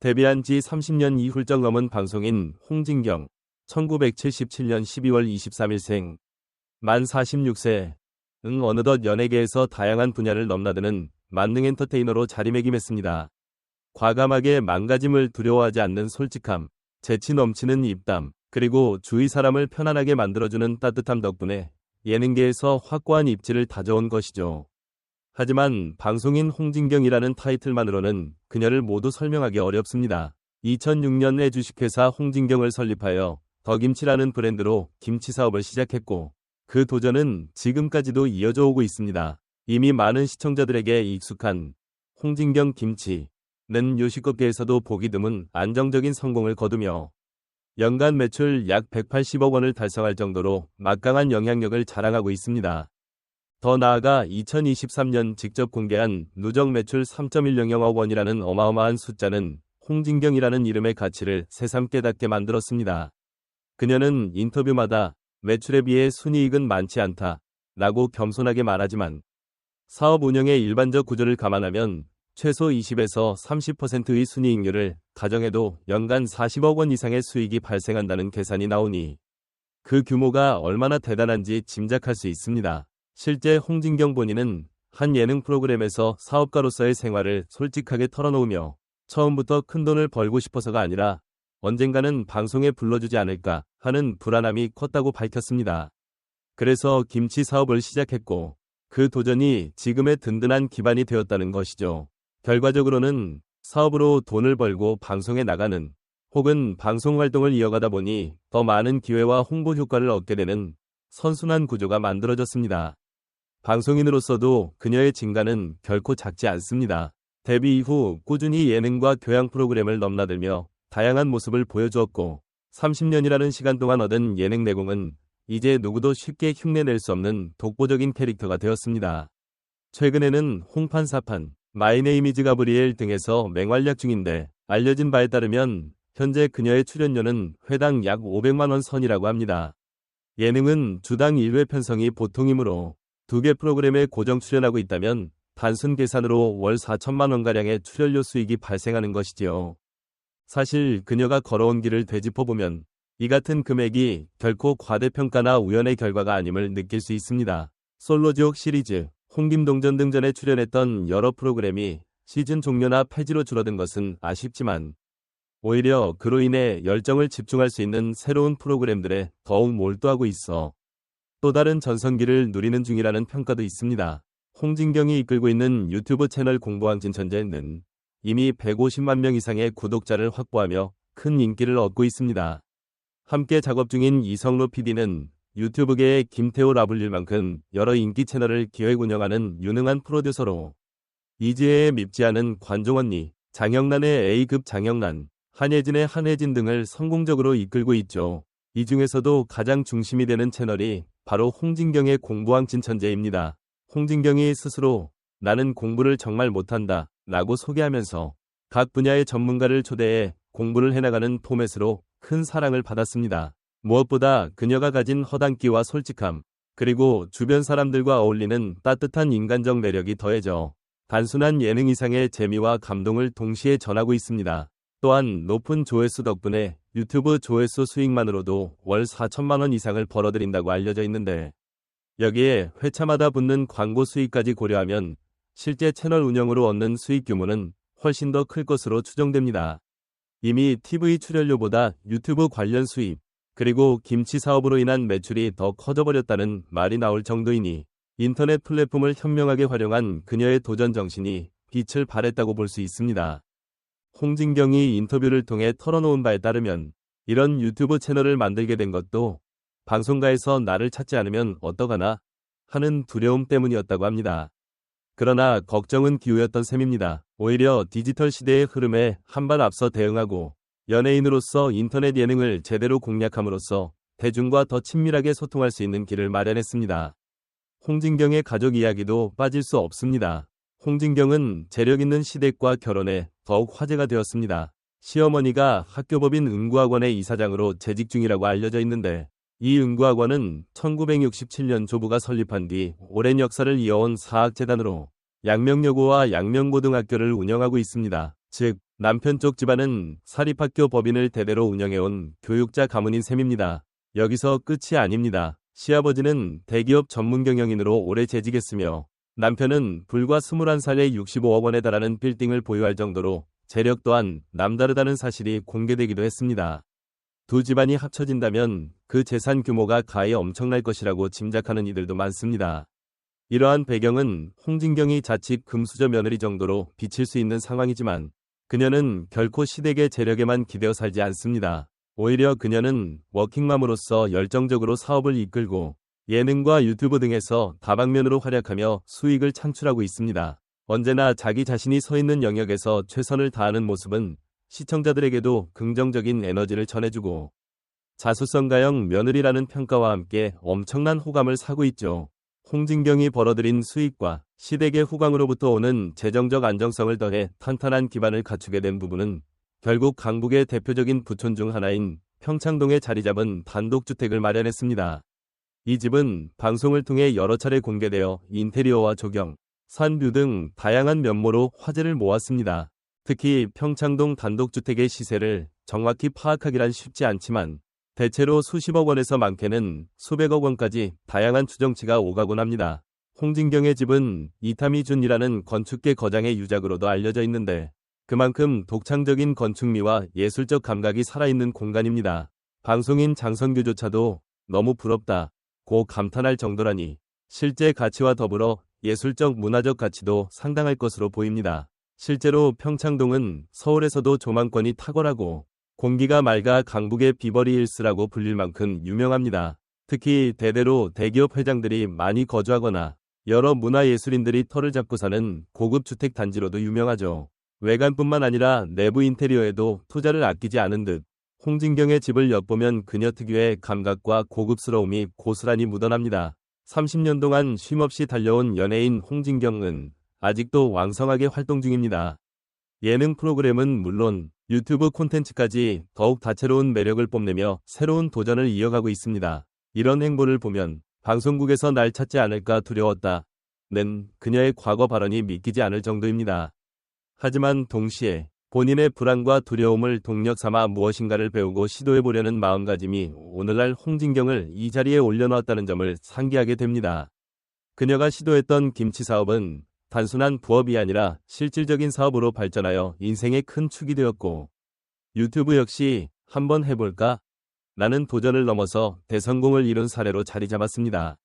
데뷔한 지 30년 이 훌쩍 넘은 방송인 홍진경, 1977년 12월 23일생, 만 46세, 어느덧 연예계에서 다양한 분야를 넘나드는 만능 엔터테이너로 자리매김했습니다. 과감하게 망가짐을 두려워하지 않는 솔직함, 재치 넘치는 입담, 그리고 주위 사람을 편안하게 만들어주는 따뜻함 덕분에 예능계에서 확고한 입지를 다져온 것이죠. 하지만 방송인 홍진경이라는 타이틀만으로는 그녀를 모두 설명하기 어렵습니다. 2006년에 주식회사 홍진경을 설립하여 더김치라는 브랜드로 김치 사업을 시작했고 그 도전은 지금까지도 이어져 오고 있습니다. 이미 많은 시청자들에게 익숙한 홍진경 김치는 요식업계에서도 보기 드문 안정적인 성공을 거두며 연간 매출 약 180억 원을 달성할 정도로 막강한 영향력을 자랑하고 있습니다. 더 나아가 2023년 직접 공개한 누적 매출 3.100억 원이라는 어마어마한 숫자는 홍진경이라는 이름의 가치를 새삼 깨닫게 만들었습니다. 그녀는 인터뷰마다 매출에 비해 순이익은 많지 않다 라고 겸손하게 말하지만 사업 운영의 일반적 구조를 감안하면 최소 20에서 30%의 순이익률을 가정해도 연간 40억 원 이상의 수익이 발생한다는 계산이 나오니 그 규모가 얼마나 대단한지 짐작할 수 있습니다. 실제 홍진경 본인은 한 예능 프로그램에서 사업가로서의 생활을 솔직하게 털어놓으며 처음부터 큰돈을 벌고 싶어서가 아니라 언젠가는 방송에 불러주지 않을까 하는 불안함이 컸다고 밝혔습니다. 그래서 김치 사업을 시작했고 그 도전이 지금의 든든한 기반이 되었다는 것이죠. 결과적으로는 사업으로 돈을 벌고 방송에 나가는 혹은 방송 활동을 이어가다 보니 더 많은 기회와 홍보 효과를 얻게 되는 선순환 구조가 만들어졌습니다. 방송인으로서도 그녀의 진가는 결코 작지 않습니다. 데뷔 이후 꾸준히 예능과 교양 프로그램을 넘나들며 다양한 모습을 보여주었고 30년이라는 시간 동안 얻은 예능 내공은 이제 누구도 쉽게 흉내낼 수 없는 독보적인 캐릭터가 되었습니다. 최근에는 홍판사판, 마이네임 이즈 가브리엘 등에서 맹활약 중인데 알려진 바에 따르면 현재 그녀의 출연료는 회당 약 500만 원 선이라고 합니다. 예능은 주당 1회 편성이 보통이므로 2개 프로그램에 고정 출연하고 있다면 단순 계산으로 월 4천만 원가량의 출연료 수익이 발생하는 것이지요. 사실 그녀가 걸어온 길을 되짚어보면 이 같은 금액이 결코 과대평가나 우연의 결과가 아님을 느낄 수 있습니다. 솔로지옥 시리즈, 홍김동전 등전에 출연했던 여러 프로그램이 시즌 종료나 폐지로 줄어든 것은 아쉽지만 오히려 그로 인해 열정을 집중할 수 있는 새로운 프로그램들에 더욱 몰두하고 있어 또 다른 전성기를 누리는 중이라는 평가도 있습니다. 홍진경이 이끌고 있는 유튜브 채널 공부왕진 천재는 이미 150만 명 이상의 구독자를 확보하며 큰 인기를 얻고 있습니다. 함께 작업 중인 이성로 PD는 유튜브계의 김태호 라블릴 만큼 여러 인기 채널을 기획 운영하는 유능한 프로듀서로 이지혜의 밉지 않은 관종 언니, 장영란의 A급 장영란, 한예진의 한혜진 등을 성공적으로 이끌고 있죠. 이 중에서도 가장 중심이 되는 채널이 바로 홍진경의 공부왕진 천재입니다. 홍진경이 스스로 나는 공부를 정말 못한다 라고 소개하면서 각 분야의 전문가를 초대해 공부를 해나가는 포맷으로 큰 사랑을 받았습니다. 무엇보다 그녀가 가진 허당끼와 솔직함, 그리고 주변 사람들과 어울리는 따뜻한 인간적 매력이 더해져 단순한 예능 이상의 재미와 감동을 동시에 전하고 있습니다. 또한 높은 조회수 덕분에 유튜브 조회수 수익만으로도 월 4천만 원 이상을 벌어들인다고 알려져 있는데 여기에 회차마다 붙는 광고 수익까지 고려하면 실제 채널 운영으로 얻는 수익 규모는 훨씬 더 클 것으로 추정됩니다. 이미 TV 출연료보다 유튜브 관련 수입, 그리고 김치 사업으로 인한 매출이 더 커져버렸다는 말이 나올 정도이니 인터넷 플랫폼을 현명하게 활용한 그녀의 도전 정신이 빛을 발했다고 볼 수 있습니다. 홍진경이 인터뷰를 통해 털어놓은 바에 따르면 이런 유튜브 채널을 만들게 된 것도 방송가에서 나를 찾지 않으면 어떡하나 하는 두려움 때문이었다고 합니다. 그러나 걱정은 기우였던 셈입니다. 오히려 디지털 시대의 흐름에 한 발 앞서 대응하고 연예인으로서 인터넷 예능을 제대로 공략함으로써 대중과 더 친밀하게 소통할 수 있는 길을 마련했습니다. 홍진경의 가족 이야기도 빠질 수 없습니다. 홍진경은 재력 있는 시댁과 결혼해 더욱 화제가 되었습니다. 시어머니가 학교법인 응구학원의 이사장으로 재직 중이라고 알려져 있는데 이 응구학원은 1967년 조부가 설립한 뒤 오랜 역사를 이어온 사학재단으로 양명여고와 양명고등학교를 운영하고 있습니다. 즉 남편 쪽 집안은 사립학교 법인을 대대로 운영해온 교육자 가문인 셈입니다. 여기서 끝이 아닙니다. 시아버지는 대기업 전문 경영인으로 오래 재직했으며 남편은 불과 21살에 65억 원에 달하는 빌딩을 보유할 정도로 재력 또한 남다르다는 사실이 공개되기도 했습니다. 두 집안이 합쳐진다면 그 재산 규모가 가히 엄청날 것이라고 짐작하는 이들도 많습니다. 이러한 배경은 홍진경이 자칫 금수저 며느리 정도로 비칠 수 있는 상황이지만 그녀는 결코 시댁의 재력에만 기대어 살지 않습니다. 오히려 그녀는 워킹맘으로서 열정적으로 사업을 이끌고 예능과 유튜브 등에서 다방면으로 활약하며 수익을 창출하고 있습니다. 언제나 자기 자신이 서 있는 영역에서 최선을 다하는 모습은 시청자들에게도 긍정적인 에너지를 전해주고 자수성가형 며느리라는 평가와 함께 엄청난 호감을 사고 있죠. 홍진경이 벌어들인 수익과 시댁의 후광으로부터 오는 재정적 안정성을 더해 탄탄한 기반을 갖추게 된 부분은 결국 강북의 대표적인 부촌 중 하나인 평창동에 자리 잡은 단독주택을 마련했습니다. 이 집은 방송을 통해 여러 차례 공개되어 인테리어와 조경, 산뷰 등 다양한 면모로 화제를 모았습니다. 특히 평창동 단독주택의 시세를 정확히 파악하기란 쉽지 않지만 대체로 수십억 원에서 많게는 수백억 원까지 다양한 추정치가 오가곤 합니다. 홍진경의 집은 이타미준이라는 건축계 거장의 유작으로도 알려져 있는데 그만큼 독창적인 건축미와 예술적 감각이 살아있는 공간입니다. 방송인 장성규조차도 너무 부럽다 고 감탄할 정도라니 실제 가치와 더불어 예술적 문화적 가치도 상당할 것으로 보입니다. 실제로 평창동은 서울에서도 조망권이 탁월하고 공기가 맑아 강북의 비버리 힐스라고 불릴 만큼 유명합니다. 특히 대대로 대기업 회장들이 많이 거주하거나 여러 문화예술인들이 터를 잡고 사는 고급 주택 단지로도 유명하죠. 외관뿐만 아니라 내부 인테리어에도 투자를 아끼지 않은 듯 홍진경의 집을 엿보면 그녀 특유의 감각과 고급스러움이 고스란히 묻어납니다. 30년 동안 쉼없이 달려온 연예인 홍진경은 아직도 왕성하게 활동 중입니다. 예능 프로그램은 물론 유튜브 콘텐츠까지 더욱 다채로운 매력을 뽐내며 새로운 도전을 이어가고 있습니다. 이런 행보를 보면 방송국에서 날 찾지 않을까 두려웠다는 그녀의 과거 발언이 믿기지 않을 정도입니다. 하지만 동시에 본인의 불안과 두려움을 동력 삼아 무엇인가를 배우고 시도해보려는 마음가짐이 오늘날 홍진경을 이 자리에 올려놓았다는 점을 상기하게 됩니다. 그녀가 시도했던 김치 사업은 단순한 부업이 아니라 실질적인 사업으로 발전하여 인생의 큰 축이 되었고 유튜브 역시 한번 해볼까? 라는 도전을 넘어서 대성공을 이룬 사례로 자리 잡았습니다.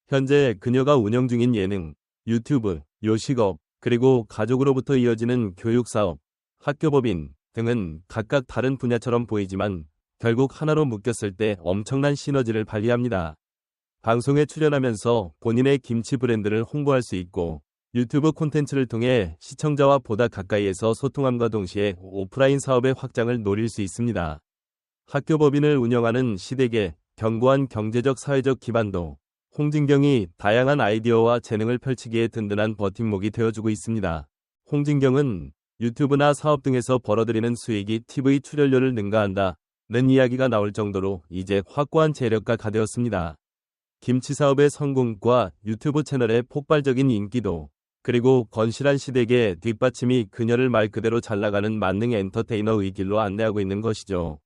현재 그녀가 운영 중인 예능, 유튜브, 요식업, 그리고 가족으로부터 이어지는 교육사업, 학교법인 등은 각각 다른 분야처럼 보이지만 결국 하나로 묶였을 때 엄청난 시너지를 발휘합니다. 방송에 출연하면서 본인의 김치 브랜드를 홍보할 수 있고 유튜브 콘텐츠를 통해 시청자와 보다 가까이에서 소통함과 동시에 오프라인 사업의 확장을 노릴 수 있습니다. 학교법인을 운영하는 시댁의 견고한 경제적 사회적 기반도 홍진경이 다양한 아이디어와 재능을 펼치기에 든든한 버팀목이 되어주고 있습니다. 홍진경은 유튜브나 사업 등에서 벌어들이는 수익이 TV 출연료를 능가한다는 이야기가 나올 정도로 이제 확고한 재력가가 되었습니다. 김치 사업의 성공과 유튜브 채널의 폭발적인 인기도 그리고 건실한 시댁의 뒷받침이 그녀를 말 그대로 잘나가는 만능 엔터테이너의 길로 안내하고 있는 것이죠.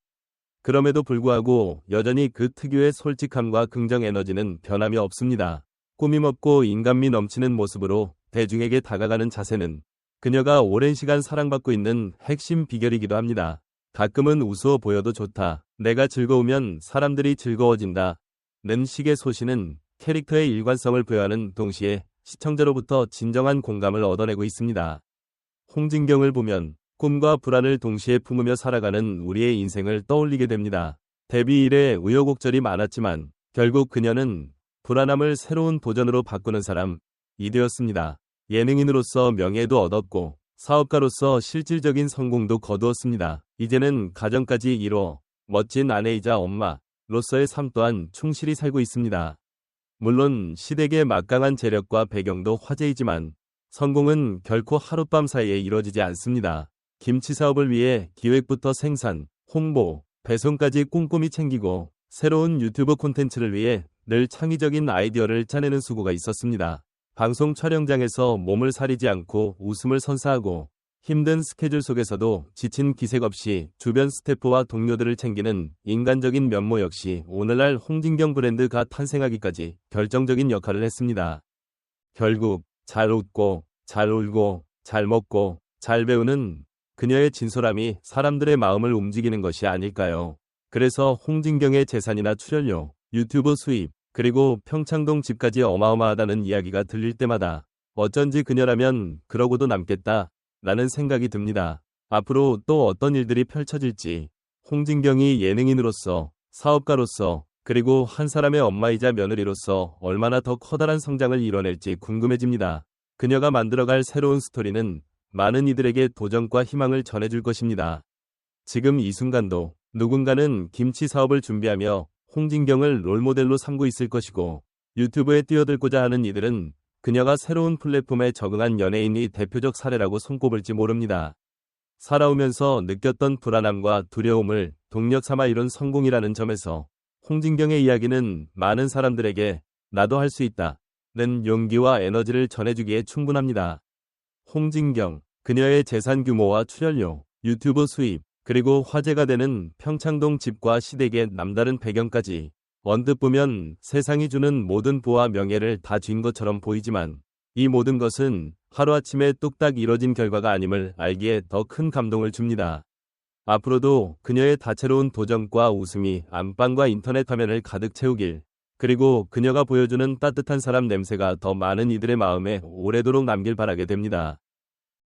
그럼에도 불구하고 여전히 그 특유의 솔직함과 긍정 에너지는 변함이 없습니다. 꾸밈없고 인간미 넘치는 모습으로 대중에게 다가가는 자세는 그녀가 오랜 시간 사랑받고 있는 핵심 비결이기도 합니다. 가끔은 우스워 보여도 좋다. 내가 즐거우면 사람들이 즐거워진다. 는 식의 소신은 캐릭터의 일관성을 부여하는 동시에 시청자로부터 진정한 공감을 얻어내고 있습니다. 홍진경을 보면 꿈과 불안을 동시에 품으며 살아가는 우리의 인생을 떠올리게 됩니다. 데뷔 이래 우여곡절이 많았지만 결국 그녀는 불안함을 새로운 도전으로 바꾸는 사람이 되었습니다. 예능인으로서 명예도 얻었고 사업가로서 실질적인 성공도 거두었습니다. 이제는 가정까지 이뤄 멋진 아내이자 엄마로서의 삶 또한 충실히 살고 있습니다. 물론 시댁의 막강한 재력과 배경도 화제이지만 성공은 결코 하룻밤 사이에 이뤄지지 않습니다. 김치 사업을 위해 기획부터 생산, 홍보, 배송까지 꼼꼼히 챙기고 새로운 유튜브 콘텐츠를 위해 늘 창의적인 아이디어를 짜내는 수고가 있었습니다. 방송 촬영장에서 몸을 사리지 않고 웃음을 선사하고 힘든 스케줄 속에서도 지친 기색 없이 주변 스태프와 동료들을 챙기는 인간적인 면모 역시 오늘날 홍진경 브랜드가 탄생하기까지 결정적인 역할을 했습니다. 결국 잘 웃고 잘 울고 잘 먹고 잘 배우는 그녀의 진솔함이 사람들의 마음을 움직이는 것이 아닐까요? 그래서 홍진경의 재산이나 출연료, 유튜브 수입, 그리고 평창동 집까지 어마어마하다는 이야기가 들릴 때마다 어쩐지 그녀라면 그러고도 남겠다 라는 생각이 듭니다. 앞으로 또 어떤 일들이 펼쳐질지 홍진경이 예능인으로서, 사업가로서, 그리고 한 사람의 엄마이자 며느리로서 얼마나 더 커다란 성장을 이뤄낼지 궁금해집니다. 그녀가 만들어갈 새로운 스토리는 많은 이들에게 도전과 희망을 전해줄 것입니다. 지금 이 순간도 누군가는 김치 사업을 준비하며 홍진경을 롤모델로 삼고 있을 것이고, 유튜브에 뛰어들고자 하는 이들은 그녀가 새로운 플랫폼에 적응한 연예인이 대표적 사례라고 손꼽을지 모릅니다. 살아오면서 느꼈던 불안함과 두려움을 동력 삼아 이룬 성공이라는 점에서 홍진경의 이야기는 많은 사람들에게 나도 할 수 있다는 용기와 에너지를 전해주기에 충분합니다. 홍진경, 그녀의 재산 규모와 출연료, 유튜브 수입, 그리고 화제가 되는 평창동 집과 시댁의 남다른 배경까지 언뜻 보면 세상이 주는 모든 부와 명예를 다 쥔 것처럼 보이지만 이 모든 것은 하루아침에 뚝딱 이뤄진 결과가 아님을 알기에 더 큰 감동을 줍니다. 앞으로도 그녀의 다채로운 도전과 웃음이 안방과 인터넷 화면을 가득 채우길, 그리고 그녀가 보여주는 따뜻한 사람 냄새가 더 많은 이들의 마음에 오래도록 남길 바라게 됩니다.